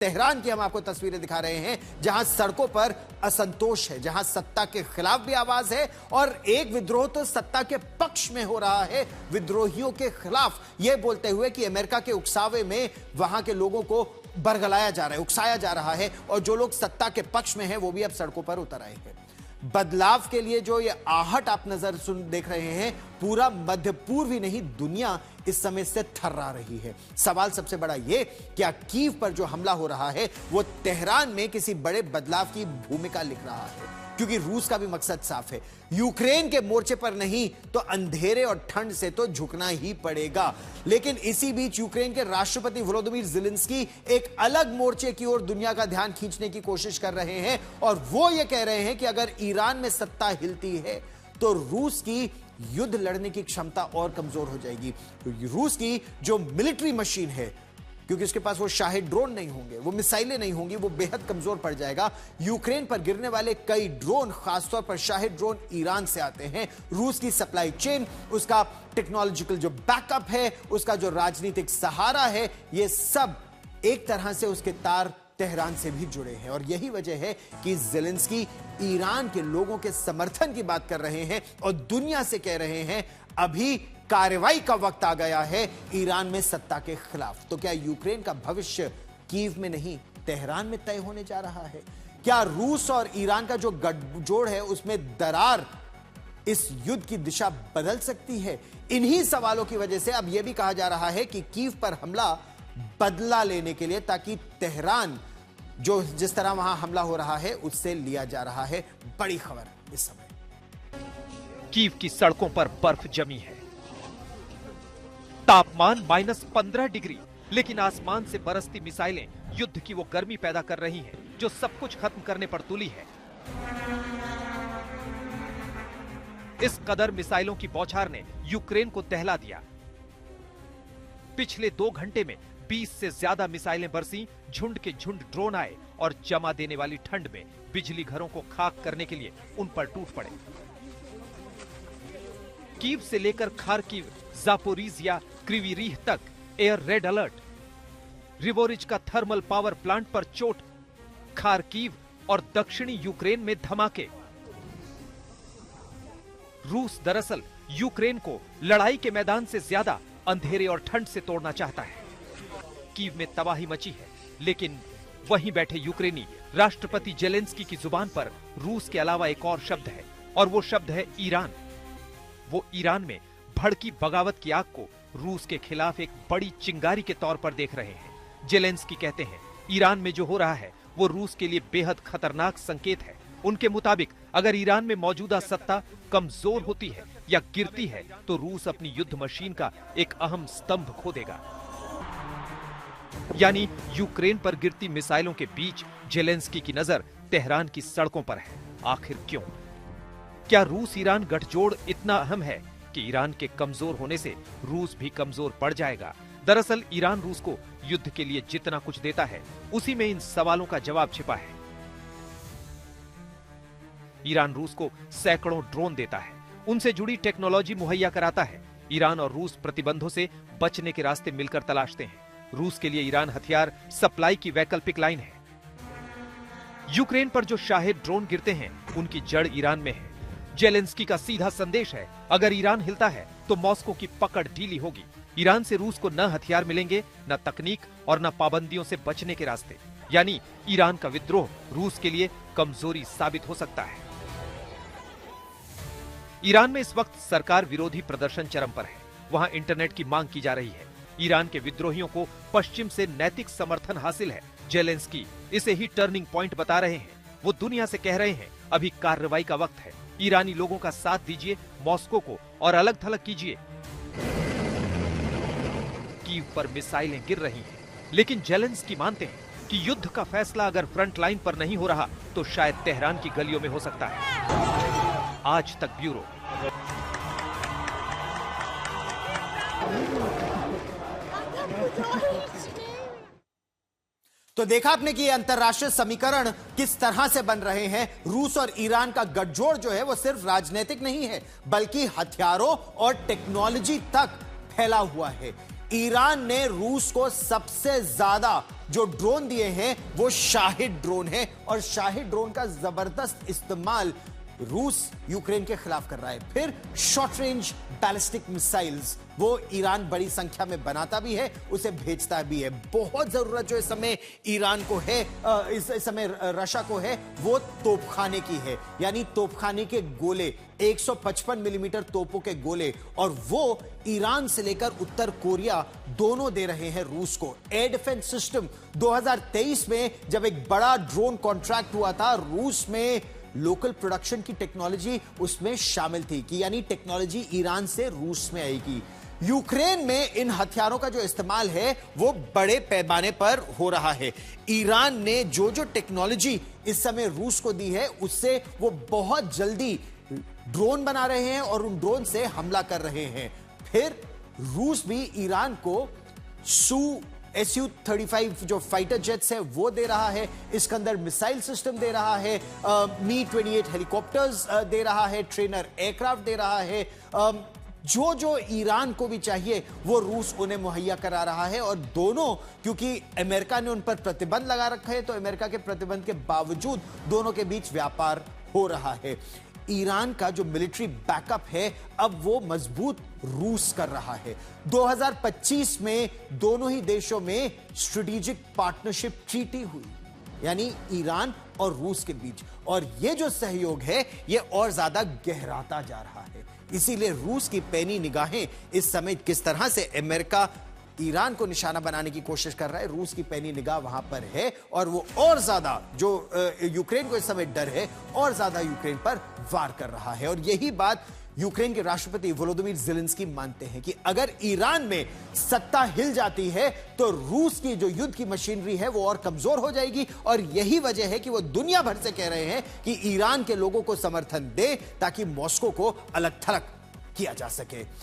Tehran की हम आपको तस्वीरें दिखा रहे हैं, जहां सड़कों पर असंतोष है, जहां सत्ता के खिलाफ भी आवाज है और एक विद्रोह तो सत्ता के पक्ष में हो रहा है, विद्रोहियों के खिलाफ, यह बोलते हुए कि अमेरिका के उकसावे में वहां के लोगों को बरगलाया जा रहा है, उकसाया जा रहा है और जो लोग सत्ता के पक्ष में हैं वो भी अब सड़कों पर उतर आए हैं। बदलाव के लिए जो ये आहट आप देख रहे हैं, पूरा मध्य पूर्व ही नहीं दुनिया इस समय से थर्रा रही है। सवाल सबसे बड़ा ये, क्या कीव पर जो हमला हो रहा है वो तेहरान में किसी बड़े बदलाव की भूमिका लिख रहा है? क्योंकि रूस का भी मकसद साफ है, यूक्रेन के मोर्चे पर नहीं तो अंधेरे और ठंड से तो झुकना ही पड़ेगा। लेकिन इसी बीच यूक्रेन के राष्ट्रपति वोलोदिमीर ज़ेलेंस्की एक अलग मोर्चे की ओर दुनिया का ध्यान खींचने की कोशिश कर रहे हैं और वो ये कह रहे हैं कि अगर ईरान में सत्ता हिलती है तो रूस की युद्ध लड़ने की क्षमता और कमजोर हो जाएगी। क्योंकि रूस की जो मिलिट्री मशीन है, क्योंकि उसके पास वो शाहिद ड्रोन नहीं होंगे, वो मिसाइलें नहीं होंगी, वो बेहद कमजोर पड़ जाएगा। यूक्रेन पर गिरने वाले कई ड्रोन, खासतौर पर शाहिद ड्रोन, ईरान से आते हैं। रूस की सप्लाई चेन, उसका टेक्नोलॉजिकल जो बैकअप है, उसका जो राजनीतिक सहारा है, ये सब एक तरह से उसके तार तेहरान से भी जुड़े हैं। और यही वजह है कि ज़ेलेंस्की ईरान के लोगों के समर्थन की बात कर रहे हैं और दुनिया से कह रहे हैं अभी कार्रवाई का वक्त आ गया है ईरान में सत्ता के खिलाफ। तो क्या यूक्रेन का भविष्य कीव में नहीं तेहरान में तय होने जा रहा है? क्या रूस और ईरान का जो गठजोड़ है उसमें दरार इस युद्ध की दिशा बदल सकती है? इन्हीं सवालों की वजह से अब यह भी कहा जा रहा है कि कीव पर हमला बदला लेने के लिए, ताकि तेहरान जो जिस तरह वहां हमला हो रहा है उससे लिया जा रहा है। बड़ी खबर इस समय, कीव की सड़कों पर बर्फ जमी है, तापमान -15 डिग्री, लेकिन आसमान से बरसती मिसाइलें युद्ध की वो गर्मी पैदा कर रही हैं जो सब कुछ खत्म करने पर तुली है। इस कदर मिसाइलों की बौछार ने यूक्रेन को दहला दिया। पिछले 2 घंटे में 20 से ज्यादा मिसाइलें बरसी, झुंड के झुंड ड्रोन आए और जमा देने वाली ठंड में बिजली घरों को खाक करने के लिए उन पर टूट पड़े। कीव से लेकर खार्किव, जापोरिजिया, क्रिवीरीह तक एयर रेड अलर्ट। रिवोरिज का थर्मल पावर प्लांट पर चोट, खार्किव और दक्षिणी यूक्रेन में धमाके। रूस दरअसल यूक्रेन को लड़ाई के मैदान से ज्यादा अंधेरे और ठंड से तोड़ना चाहता है। कीव में तबाही मची है, लेकिन वहीं बैठे यूक्रेनी राष्ट्रपति ज़ेलेंस्की की जुबान पर रूस के अलावा एक और शब्द है, और वो शब्द है ईरान। वो ईरान में भड़की बगावत की आग को रूस के खिलाफ एक बड़ी चिंगारी के तौर पर देख रहे हैं। ज़ेलेंस्की कहते हैं ईरान में जो हो रहा है वो रूस के लिए बेहद खतरनाक संकेत है। उनके मुताबिक अगर ईरान में मौजूदा सत्ता कमजोर होती है या गिरती है तो रूस अपनी युद्ध मशीन का एक अहम स्तंभ खो देगा। यानी यूक्रेन पर गिरती मिसाइलों के बीच ज़ेलेंस्की की नजर तेहरान की सड़कों पर है। आखिर क्यों? क्या रूस ईरान गठजोड़ इतना अहम है कि ईरान के कमजोर होने से रूस भी कमजोर पड़ जाएगा? दरअसल ईरान रूस को युद्ध के लिए जितना कुछ देता है उसी में इन सवालों का जवाब छिपा है। ईरान रूस को सैकड़ों ड्रोन देता है, उनसे जुड़ी टेक्नोलॉजी मुहैया कराता है। ईरान और रूस प्रतिबंधों से बचने के रास्ते मिलकर तलाशते हैं। रूस के लिए ईरान हथियार सप्लाई की वैकल्पिक लाइन है। यूक्रेन पर जो शाहिद ड्रोन गिरते हैं उनकी जड़ ईरान में है। ज़ेलेंस्की का सीधा संदेश है, अगर ईरान हिलता है तो मॉस्को की पकड़ ढीली होगी। ईरान से रूस को न हथियार मिलेंगे, न तकनीक और न पाबंदियों से बचने के रास्ते। यानी ईरान का विद्रोह रूस के लिए कमजोरी साबित हो सकता है। ईरान में इस वक्त सरकार विरोधी प्रदर्शन चरम पर है। वहां इंटरनेट की मांग की जा रही है। ईरान के विद्रोहियों को पश्चिम से नैतिक समर्थन हासिल है। ज़ेलेंस्की इसे ही टर्निंग पॉइंट बता रहे हैं। वो दुनिया से कह रहे हैं अभी कार्रवाई का वक्त है। ईरानी लोगों का साथ दीजिए मॉस्को को और अलग थलग कीजिए। कीव पर मिसाइलें गिर रही हैं, लेकिन ज़ेलेंस्की मानते हैं कि युद्ध का फैसला अगर फ्रंट लाइन पर नहीं हो रहा तो शायद तेहरान की गलियों में हो सकता है। आज तक ब्यूरो। तो देखा आपने कि ये अंतरराष्ट्रीय समीकरण किस तरह से बन रहे हैं। रूस और ईरान का गठजोड़ जो है वो सिर्फ राजनीतिक नहीं है, बल्कि हथियारों और टेक्नोलॉजी तक फैला हुआ है। ईरान ने रूस को सबसे ज्यादा जो ड्रोन दिए हैं वो शाहिद ड्रोन है, और शाहिद ड्रोन का जबरदस्त इस्तेमाल रूस यूक्रेन के खिलाफ कर रहा है। फिर शॉर्ट रेंज बैलिस्टिक मिसाइल्स वो ईरान बड़ी संख्या में बनाता भी है, उसे भेजता भी है। बहुत जरूरत जो इस समय ईरान को है, इस समय रशिया को है, वो तोपखाने की है, यानी तोपखाने के गोले, 155 मिलीमीटर तोपों के गोले, और वो ईरान से लेकर उत्तर कोरिया दोनों दे रहे हैं रूस को। एयर डिफेंस सिस्टम 2023 में जब एक बड़ा ड्रोन कॉन्ट्रैक्ट हुआ था, रूस में लोकल प्रोडक्शन की टेक्नोलॉजी उसमें शामिल थी, कि यानी टेक्नोलॉजी ईरान से रूस में आएगी। यूक्रेन में इन हथियारों का जो इस्तेमाल है वो बड़े पैमाने पर हो रहा है। ईरान ने जो जो टेक्नोलॉजी इस समय रूस को दी है, उससे वो बहुत जल्दी ड्रोन बना रहे हैं और उन ड्रोन से हमला कर रहे हैं। फिर रूस भी ईरान को Su-35 जो फाइटर जेट्स है वो दे रहा है, इस्कंदर मिसाइल सिस्टम दे रहा है, Mi-28 हेलीकॉप्टर्स दे रहा है, ट्रेनर एयरक्राफ्ट दे रहा है। जो जो ईरान को भी चाहिए वो रूस उन्हें मुहैया करा रहा है। और दोनों, क्योंकि अमेरिका ने उन पर प्रतिबंध लगा रखा है, तो अमेरिका के प्रतिबंध के बावजूद दोनों के बीच व्यापार हो रहा है। ईरान का जो मिलिट्री बैकअप है अब वो मजबूत रूस कर रहा है। 2025 में दोनों ही देशों में स्ट्रेटेजिक पार्टनरशिप ट्रीटी हुई, यानी ईरान और रूस के बीच, और ये जो सहयोग है ये और ज्यादा गहराता जा रहा है। इसीलिए रूस की पैनी निगाहें इस समय किस तरह से अमेरिका ईरान को निशाना बनाने की कोशिश कर रहा है, रूस की पैनी निगाह वहां पर है, और वो और ज्यादा जो यूक्रेन को इस समय डर है, और ज्यादा यूक्रेन पर वार कर रहा है। और यही बात यूक्रेन के राष्ट्रपति वोलोदिमीर ज़ेलेंस्की मानते हैं कि अगर ईरान में सत्ता हिल जाती है तो रूस की जो युद्ध की मशीनरी है वो और कमजोर हो जाएगी। और यही वजह है कि वो दुनिया भर से कह रहे हैं कि ईरान के लोगों को समर्थन दे, ताकि मॉस्को को अलग थलग किया जा सके।